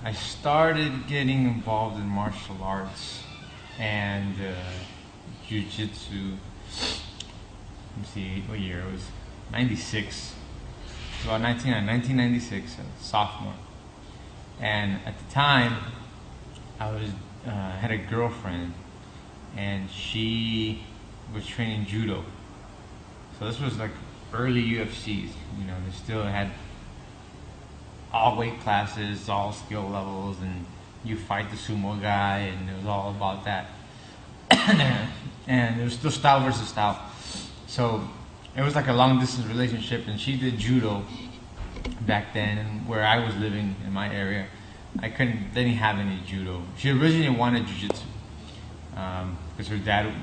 I started getting involved in martial arts and Jiu Jitsu. Let me see what year it was. 96. About 1996, sophomore. And at the time, I was had a girlfriend, and she was training judo. So this was like early UFCs. You know, they still had all weight classes, all skill levels, and you fight the sumo guy, and it was all about that. And it was still style versus style. So it was like a long distance relationship, and she did judo back then, and where I was living in my area, they didn't have any judo. She originally wanted jiu-jitsu because her dad was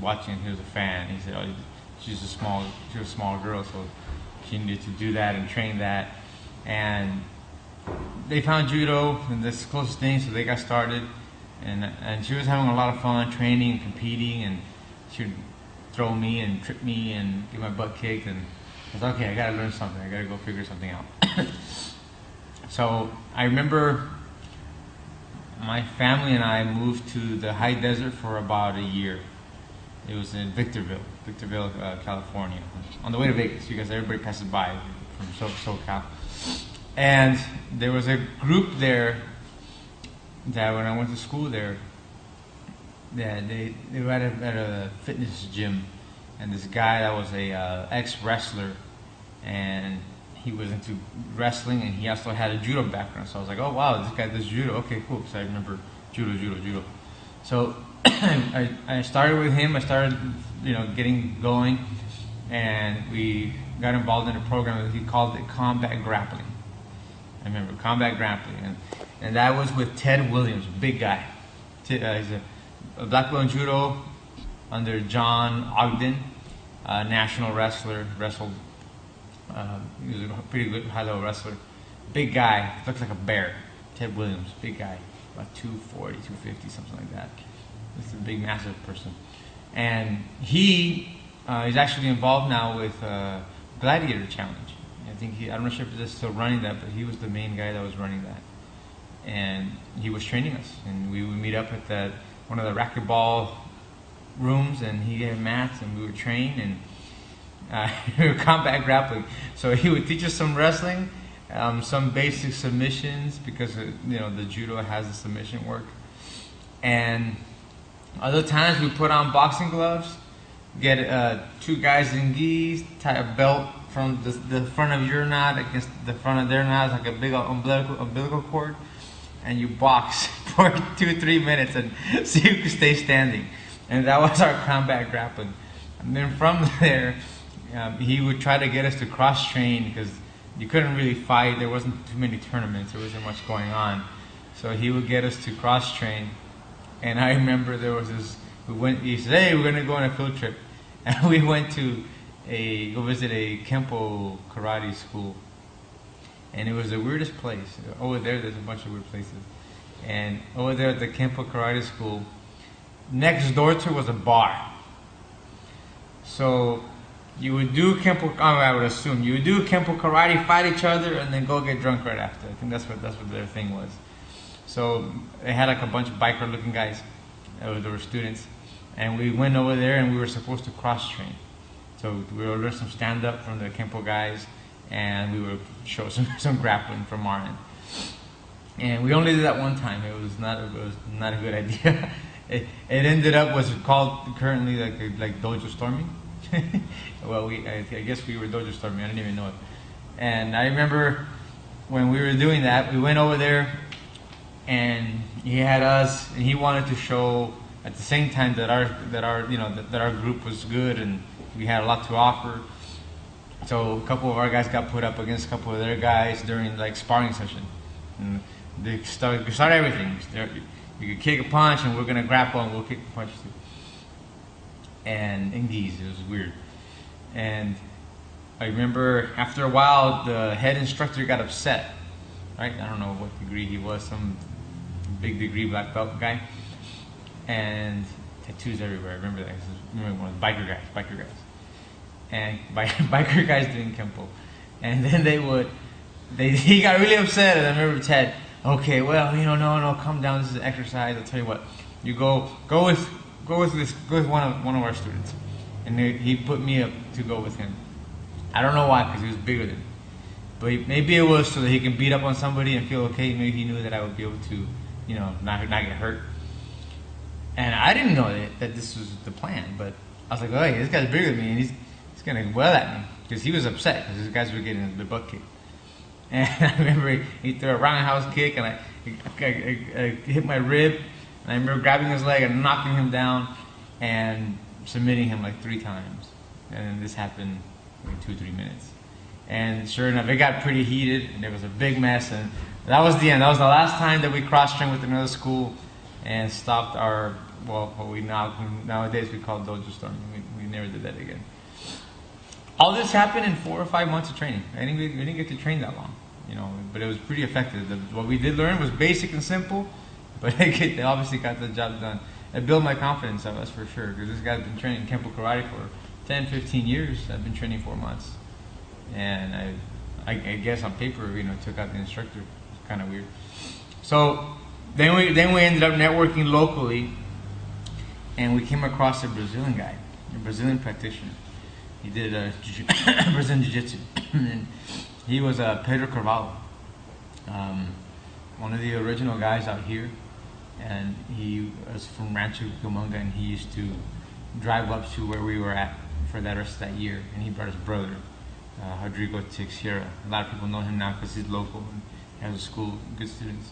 watching. He was a fan. He said, "Oh, she was a small girl, so she needed to do that and train that." And they found judo, and that's the closest thing, so they got started. And she was having a lot of fun training and competing, and she would throw me and trip me and get my butt kicked, and I was like, okay, I gotta learn something. I gotta go figure something out. So I remember my family and I moved to the high desert for about a year. It was in Victorville, California, on the way to Vegas, because everybody passes by from SoCal. And there was a group there that when I went to school there, that they were at a fitness gym, and this guy that was a ex-wrestler, and he was into wrestling, and he also had a judo background. So I was like, oh wow, this guy does judo. Okay, cool. So I remember judo. So I started with him. I started, getting going, and we got involved in a program that he called it combat grappling. I remember combat grappling, and that was with Ted Williams, big guy. He's a black belt in judo under John Ogden, national wrestler, wrestled. He was a pretty good high-level wrestler. Big guy, looks like a bear. Ted Williams, big guy, about 240, 250, something like that. This is a big, massive person. And he is actually involved now with Gladiator Challenge. I'm not sure if they're still running that, but he was the main guy that was running that. And he was training us, and we would meet up at one of the racquetball rooms, and he had mats, and we would train, and we were combat grappling. So he would teach us some wrestling, some basic submissions, because the judo has the submission work. And other times we put on boxing gloves, get two guys in gis, tie a belt from the front of your knot against the front of their knot, like a big umbilical cord, and you box for 2-3 minutes and see who can stay standing. And that was our combat grappling. And then from there, he would try to get us to cross train, because you couldn't really fight. There wasn't too many tournaments. There wasn't much going on. So he would get us to cross train. And I remember there was this. He said, "Hey, we're gonna go on a field trip," and we went to go visit a Kempo karate school. And it was the weirdest place. Over there's a bunch of weird places. And over there at the Kempo karate school, next door to was a bar. So you would do Kempo, I would assume, you would do Kempo karate, fight each other, and then go get drunk right after. I think that's what their thing was. So they had like a bunch of biker looking guys. They were students. And we went over there, and we were supposed to cross train. So we would learn some stand up from the Kempo guys, and we would show some grappling from our end. And we only did that one time. It was not a good idea. It ended up was called currently like dojo storming. Well, I guess we were dojo storming. I didn't even know it. And I remember when we were doing that, we went over there, and he had us, and he wanted to show at the same time that our group was good and we had a lot to offer. So a couple of our guys got put up against a couple of their guys during like sparring session. And they start everything. You could kick a punch, and we're gonna grapple, and we'll kick a punch too. And in gis, it was weird. And I remember after a while, the head instructor got upset. Right? I don't know what degree he was, some big degree black belt guy. And tattoos everywhere. I remember that. I remember one of the biker guys. And biker guys doing Kempo. And then he got really upset, and I remember Ted, Okay, well, no, calm down. This is exercise. I'll tell you what. You go with one of our students, and he put me up to go with him. I don't know why, because he was bigger than me. But maybe it was so that he can beat up on somebody and feel okay. Maybe he knew that I would be able to, not get hurt. And I didn't know that this was the plan. But I was like, oh, hey, this guy's bigger than me, and he's gonna well at me, because he was upset because these guys were getting the butt kicked. And I remember he threw a roundhouse kick, and I hit my rib, and I remember grabbing his leg and knocking him down and submitting him like 3 times. And this happened in 2-3 minutes. And sure enough, it got pretty heated, and there was a big mess, and that was the end. That was the last time that we cross-trained with another school and stopped our, what we nowadays we call dojo storming. We never did that again. All this happened in 4 or 5 months of training. We didn't get to train that long, but it was pretty effective. What we did learn was basic and simple, but they obviously got the job done. It built my confidence, that's for sure, because this guy's been training Kempo Karate for 10, 15 years. I've been training 4 months. And I guess on paper, took out the instructor. It's kind of weird. So then we ended up networking locally, and we came across a Brazilian guy, a Brazilian practitioner. He did Brazilian Jiu Jitsu, and he was Pedro Carvalho, one of the original guys out here, and he was from Rancho Cucamonga, and he used to drive up to where we were at for that rest of that year, and he brought his brother. Rodrigo Teixeira. A lot of people know him now because he's local and has a school, good students.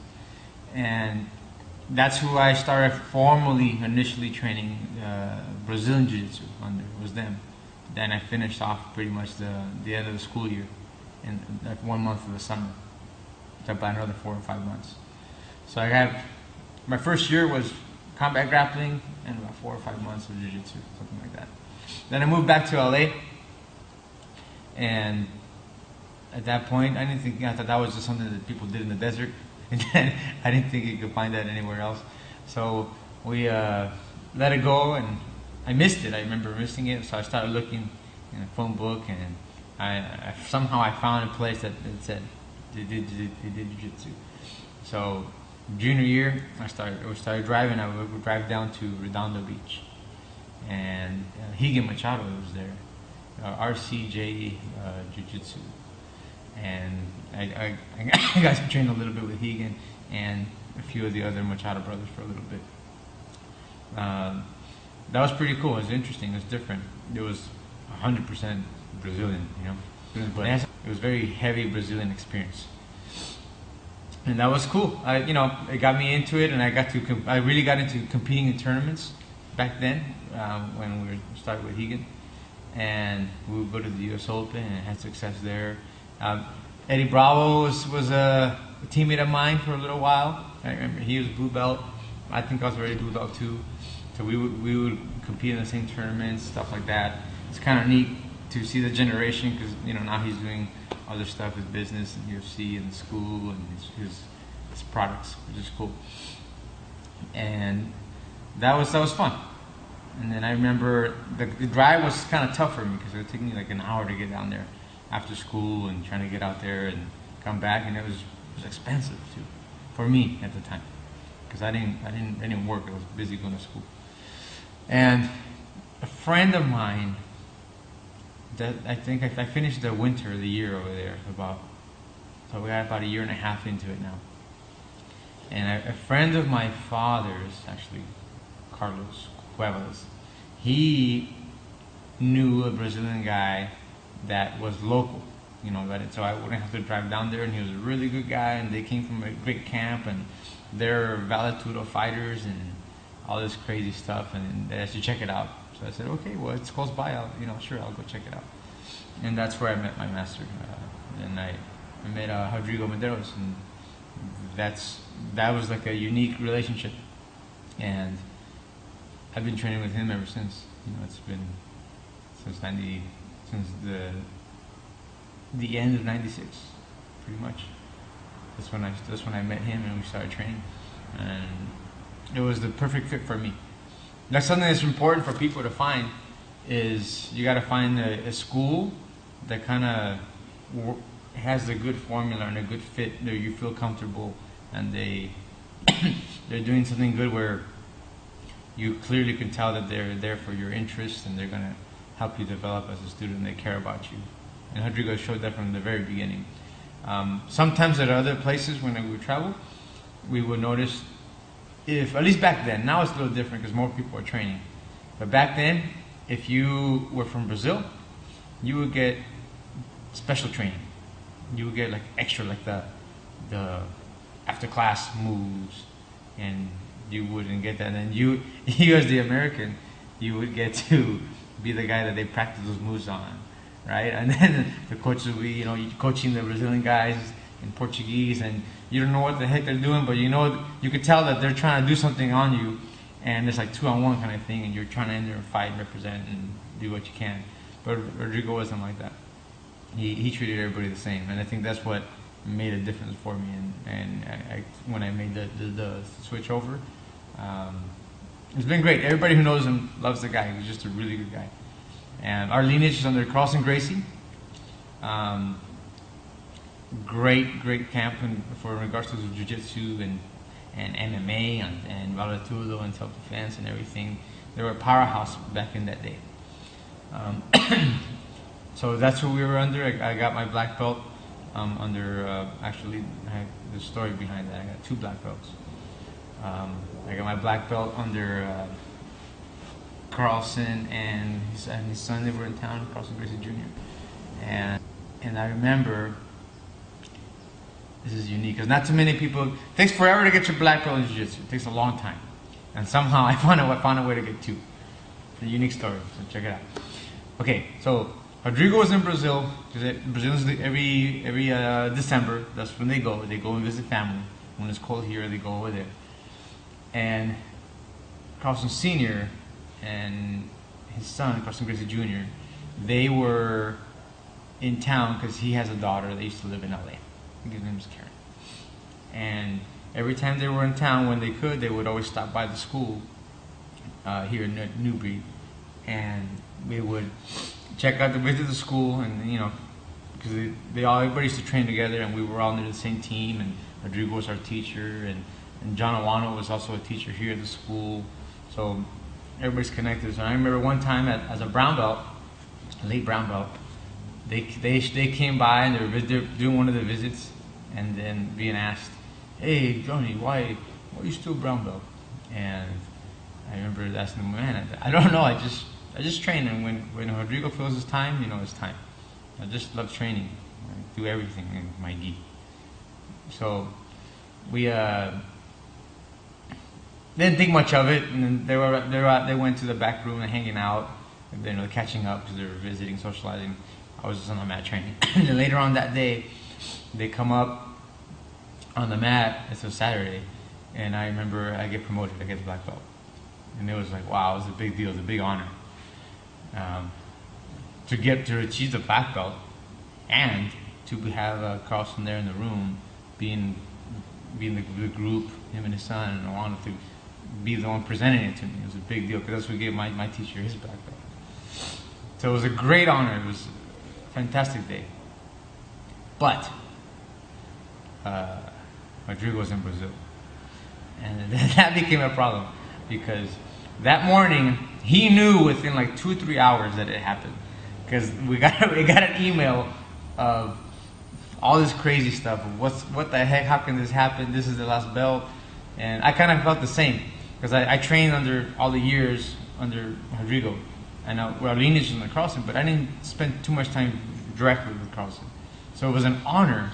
And that's who I started formally, initially training Brazilian Jiu-Jitsu under, was them. Then I finished off pretty much the end of the school year, in like 1 month of the summer. So about another 4 or 5 months. So I had, my first year was combat grappling and about 4 or 5 months of Jiu-Jitsu, something like that. Then I moved back to LA. And at that point, I thought that was just something that people did in the desert. And I didn't think you could find that anywhere else. So we let it go, and I missed it. I remember missing it, so I started looking in a phone book, and I somehow I found a place that said they did Jiu-Jitsu. So junior year, we started driving. I would drive down to Redondo Beach, and Higan Machado was there. RCJ Jiu-Jitsu, and I got to train a little bit with Higan and a few of the other Machado brothers for a little bit. That was pretty cool. It was interesting. It was different. It was 100% Brazilian, but it was very heavy Brazilian experience, and that was cool. It got me into it, and I really got into competing in tournaments back then when we started with Higan. And we would go to the U.S. Open and had success there. Eddie Bravo was a teammate of mine for a little while. I remember he was blue belt. I think I was already blue belt too. So we would compete in the same tournaments, stuff like that. It's kind of neat to see the generation, because now he's doing other stuff, his business and UFC and school and his products, which is cool. And that was fun. And then I remember the drive was kind of tough for me, because it would take me like an hour to get down there after school and trying to get out there and come back, and it was expensive too for me at the time, because I didn't work. I was busy going to school. And a friend of mine, that I think I finished the winter of the year over there, so we got about a year and a half into it now. And a friend of my father's, actually, Carlos Cuevas, he knew a Brazilian guy that was local, so I wouldn't have to drive down there, and he was a really good guy, and they came from a great camp, and they're Valetudo fighters and all this crazy stuff, and they should check it out. So I said, okay, well, it's close by, I'll go check it out. And that's where I met my master, and I met Rodrigo Medeiros, and that was like a unique relationship, and I've been training with him ever since. It's been since the end of '96, pretty much. That's when I met him, and we started training, and it was the perfect fit for me. That's something that's important for people to find. Is you got to find a school that kind of has a good formula and a good fit that you feel comfortable and they're doing something good where you clearly can tell that they're there for your interests and they're gonna help you develop as a student. They care about you, and Rodrigo showed that from the very beginning. Sometimes at other places when we would travel, we would notice, if at least back then, now it's a little different because more people are training, but back then, if you were from Brazil, you would get special training. You would get like extra, like the after class moves, and you wouldn't get that. And then you as the American, you would get to be the guy that they practice those moves on, right? And then the coach would be, you know, coaching the Brazilian guys in Portuguese, and you don't know what the heck they're doing, but you could tell that they're trying to do something on you, and it's like 2-on-1 kind of thing, and you're trying to enter a fight and represent and do what you can. But Rodrigo wasn't like that. He treated everybody the same, and I think that's what made a difference for me. And when I made the switch over, it's been great. Everybody who knows him loves the guy. He's just a really good guy. And our lineage is under Carlson Gracie. Great camp for regards to Jiu Jitsu and MMA and Valetudo and self-defense and everything. They were a powerhouse back in that day. So that's what we were under. I got my black belt under, actually, the story behind that. I got 2 black belts. I got my black belt under Carlson and his son. They were in town, Carlson Gracie Jr. And I remember, this is unique, because not too many people, it takes forever to get your black belt in Jiu-Jitsu. It takes a long time. And somehow I found a way to get 2. It's a unique story, so check it out. Okay, so Rodrigo was in Brazil, because Brazilians every December, that's when they go and visit family. When it's cold here, they go over there. And Carlson Sr. and his son, Carlson Gracie Jr., they were in town because he has a daughter that used to live in LA. I think his name is Karen. And every time they were in town, when they could, they would always stop by the school here in Newbury, and we would visit the school, and because everybody used to train together, and we were all under the same team, and Rodrigo was our teacher, and John Awano was also a teacher here at the school, so everybody's connected. So I remember one time as a brown belt, a late brown belt, they came by and they were doing one of the visits, and then being asked, "Hey Johnny, why are you still brown belt?" And I remember asking them, "Man, I don't know. I just train, and when Rodrigo feels it's time, it's time. I just love training. I do everything in my gi." So we didn't think much of it, and then they went to the back room and hanging out, and catching up because they were visiting, socializing. I was just on the mat training. And then later on that day, they come up on the mat. It's a Saturday, and I remember I get promoted. I get the black belt, and it was like, wow, it was a big deal. It was a big honor to achieve the black belt, and to have Carlson there in the room, being the group, him and his son, and I wanted to be the one presenting it to me. It was a big deal because that's what gave my teacher his black belt. So it was a great honor. It was a fantastic day. But Rodrigo was in Brazil, and that became a problem because that morning he knew within like 2 or 3 hours that it happened, because we got an email of all this crazy stuff of what the heck, how can this happen, this is the last belt. And I kind of felt the same because I trained under all the years under Rodrigo, and our lineage is under Carlson, but I didn't spend too much time directly with Carlson, so it was an honor,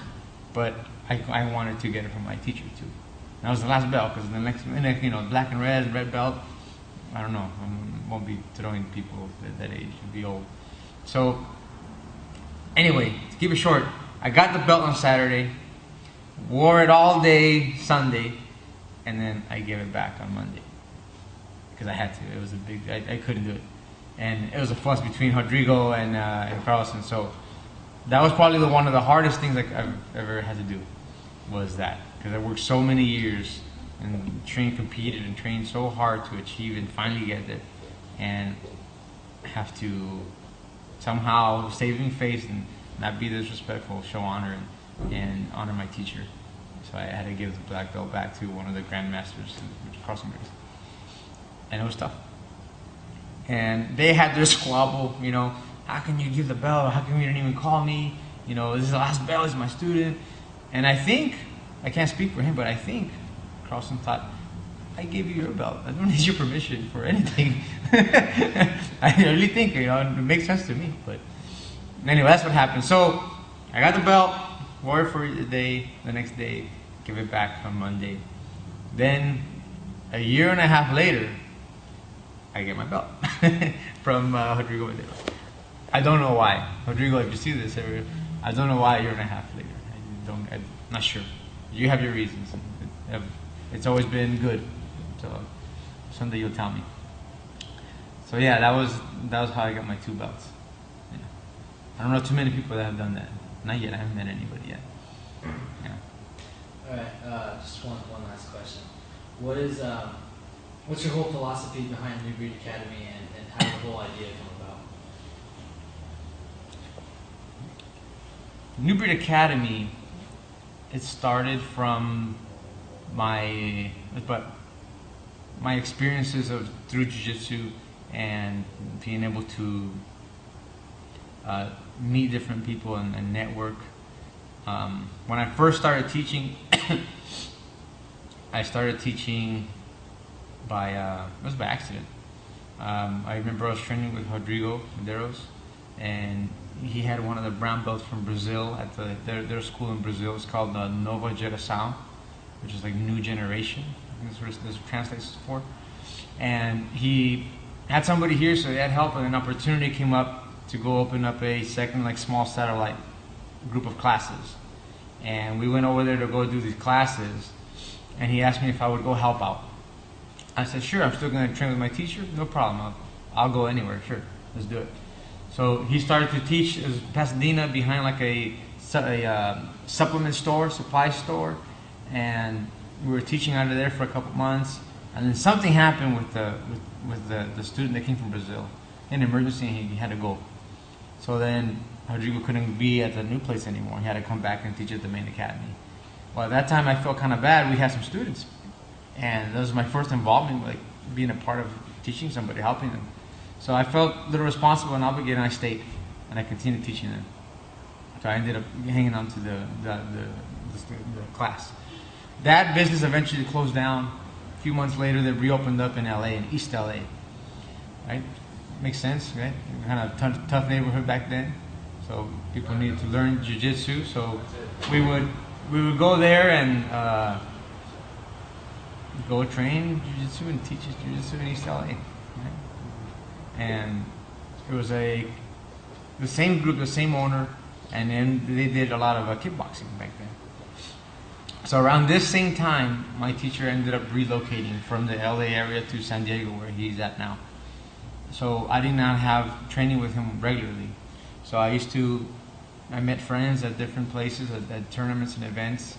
but I wanted to get it from my teacher too. And that was the last belt, because the next black and red belt, I don't know, I won't be throwing people at that age, it'd be old. So anyway, to keep it short, I got the belt on Saturday, wore it all day Sunday, and then I gave it back on Monday because I had to. It was a big, I couldn't do it, and it was a fuss between Rodrigo and Carlson. So that was probably one of the hardest things I've ever had to do, was that, because I worked so many years and competed and trained so hard to achieve and finally get there, and have to somehow save face and not be disrespectful, show honor, and honor my teacher. So I had to give the black belt back to one of the grandmasters, which is Carlson Grace. And it was tough. And they had their squabble, you know, how can you give the belt? How come you didn't even call me? You know, this is the last belt, he's my student. And I think, I can't speak for him, but I think Carlson thought, I gave you your belt. I don't need your permission for anything. I really think, you know, it makes sense to me. But anyway, that's what happened. So I got the belt, wore it for a day, the next day, give it back on Monday. Then a year and a half later, I get my belt from Rodrigo Medeiros. I don't know why. Rodrigo, if you see this, I don't know why a year and a half later. I'm not sure. You have your reasons. It's always been good. So someday you'll tell me. So yeah, that was how I got my 2 belts. Yeah. I don't know too many people that have done that. Not yet. I haven't met anybody yet. Yeah. All right. Just one last question. What's your whole philosophy behind New Breed Academy, and how did the whole idea come about? New Breed Academy, it started from my experiences through Jiu Jitsu and being able to meet different people and network. When I first started teaching, I started teaching it was by accident. I remember I was training with Rodrigo Medeiros, and he had one of the brown belts from Brazil at their school in Brazil. It's called the Nova Geração, which is like new generation. I think that's what this translates for. And he had somebody here, so he had help, and an opportunity came up to go open up a second, like, small satellite group of classes. And we went over there to go do these classes, and he asked me if I would go help out. I said, sure, I'm still going to train with my teacher, no problem. I'll go anywhere, sure, let's do it. So he started to teach in Pasadena behind like a supplement store, supply store, and we were teaching out of there for a couple months. And then something happened with the student that came from Brazil, an emergency, and he had to go. So then Rodrigo couldn't be at the new place anymore. He had to come back and teach at the main academy. Well, at that time I felt kind of bad. We had some students, and that was my first involvement, like being a part of teaching somebody, helping them. So I felt a little responsible and obligated, and I stayed, and I continued teaching them. So I ended up hanging on to the class. That business eventually closed down. A few months later, they reopened up in LA, in East LA. Right? Makes sense, right? Kind of tough neighborhood back then. So people needed to learn Jiu Jitsu. So we would go there and go train Jiu Jitsu and teach Jiu Jitsu in East LA. Right? And it was the same group, the same owner, and then they did a lot of kickboxing back then. So around this same time, my teacher ended up relocating from the LA area to San Diego, where he's at now. So I did not have training with him regularly. So I met friends at different places, at tournaments and events,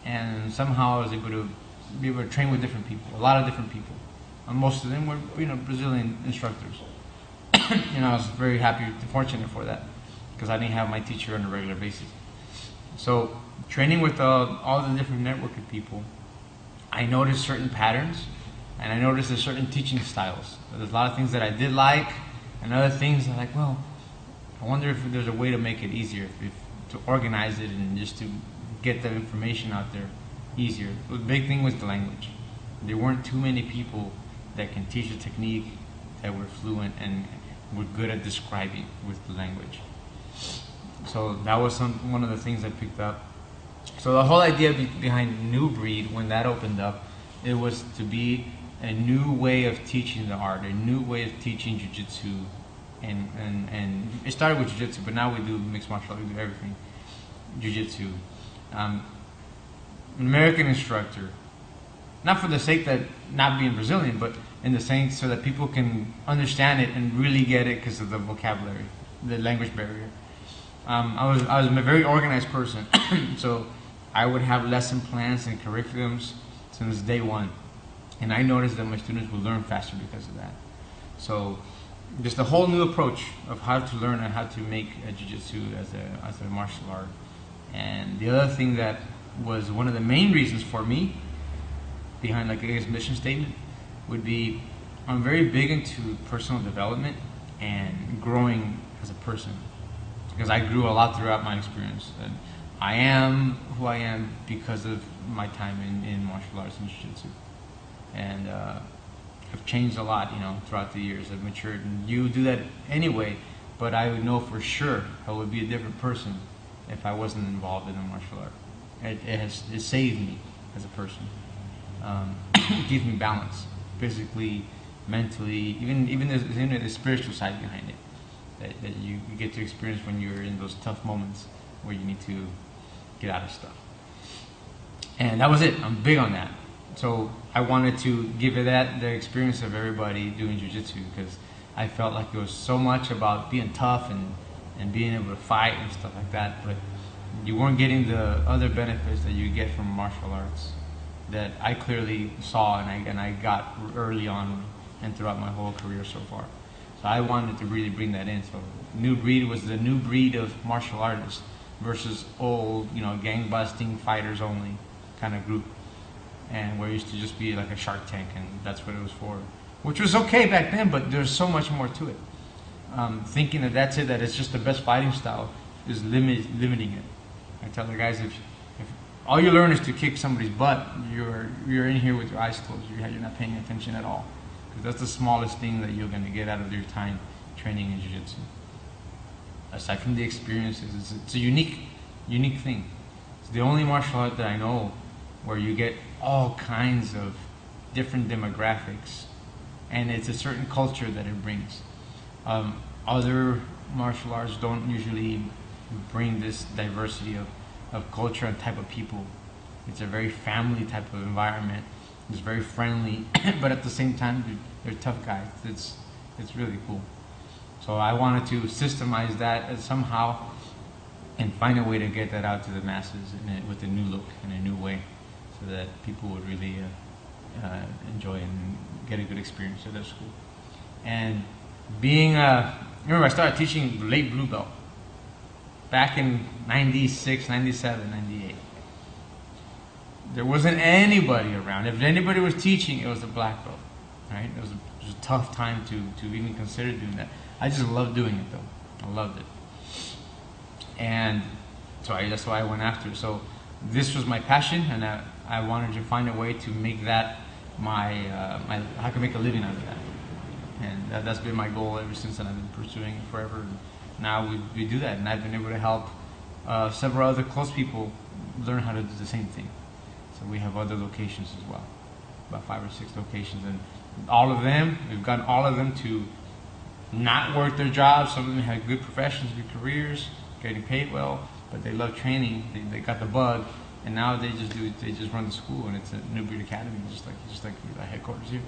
and somehow I was able to train with different people, a lot of different people. And most of them were, Brazilian instructors. And I was very happy, fortunate for that, because I didn't have my teacher on a regular basis. So training with all the different network of people, I noticed certain patterns, and I noticed there's certain teaching styles. There's a lot of things that I did like, and other things I'm like, well, I wonder if there's a way to make it easier, to organize it and just to get the information out there easier. The big thing was the language. There weren't too many people that can teach a technique that were fluent and were good at describing with the language. So that was one of the things I picked up. So the whole idea behind New Breed, when that opened up, it was to be a new way of teaching the art, a new way of teaching Jiu Jitsu, and it started with Jiu Jitsu, but now we do mixed martial art, we do everything. Jiu Jitsu. An American instructor, not for the sake that not being Brazilian, but in the sense so that people can understand it and really get it because of the vocabulary, the language barrier. I was a very organized person, so I would have lesson plans and curriculums since day one, and I noticed that my students would learn faster because of that. So just a whole new approach of how to learn and how to make Jiu Jitsu as a martial art. And the other thing that was one of the main reasons for me behind, like, I guess, mission statement would be I'm very big into personal development and growing as a person, because I grew a lot throughout my experience, and I am who I am because of my time in martial arts and jiu-jitsu. And I've changed a lot, throughout the years. I've matured, and you do that anyway. But I would know for sure I would be a different person if I wasn't involved in a martial art. It saved me as a person. It gives me balance, physically, mentally, even the spiritual side behind it that you get to experience when you're in those tough moments where you need to get out of stuff. And that was it. I'm big on that. So I wanted to give it the experience of everybody doing jiu-jitsu, because I felt like it was so much about being tough and being able to fight and stuff like that, but you weren't getting the other benefits that you get from martial arts that I clearly saw and I got early on and throughout my whole career so far. So I wanted to really bring that in. So New Breed was the new breed of martial artists versus old, gang busting fighters only kind of group. And where it used to just be like a Shark Tank, and that's what it was for. Which was okay back then, but there's so much more to it. Thinking that's it, that it's just the best fighting style, is limiting it. I tell the guys, if all you learn is to kick somebody's butt, you're in here with your eyes closed. You're not paying attention at all, because that's the smallest thing that you're going to get out of your time training in jiu-jitsu. Aside from the experiences, it's a unique thing. It's the only martial art that I know where you get all kinds of different demographics, and it's a certain culture that it brings. Other martial arts don't usually bring this diversity of culture and type of people. It's a very family type of environment. It's very friendly, but at the same time, they're tough guys. It's really cool. So I wanted to systemize that somehow and find a way to get that out to the masses with a new look and a new way, so that people would really enjoy and get a good experience at their school. And remember I started teaching late blue belt back in 96, 97, 98. There wasn't anybody around. If anybody was teaching, it was a black belt, right? It was a tough time to even consider doing that. I just loved doing it though. I loved it. And so that's why I went after it. So this was my passion, and I wanted to find a way to make that I can make a living out of that. And that's been my goal ever since, and I've been pursuing it forever. And now we do that, and I've been able to help several other close people learn how to do the same thing. So we have other locations as well, about 5 or 6 locations, and we've gotten all of them to not work their jobs. Some of them have good professions, good careers, getting paid well, but they love training. They got the bug, and now they just run the school, and it's a New Breed Academy, just like the headquarters here.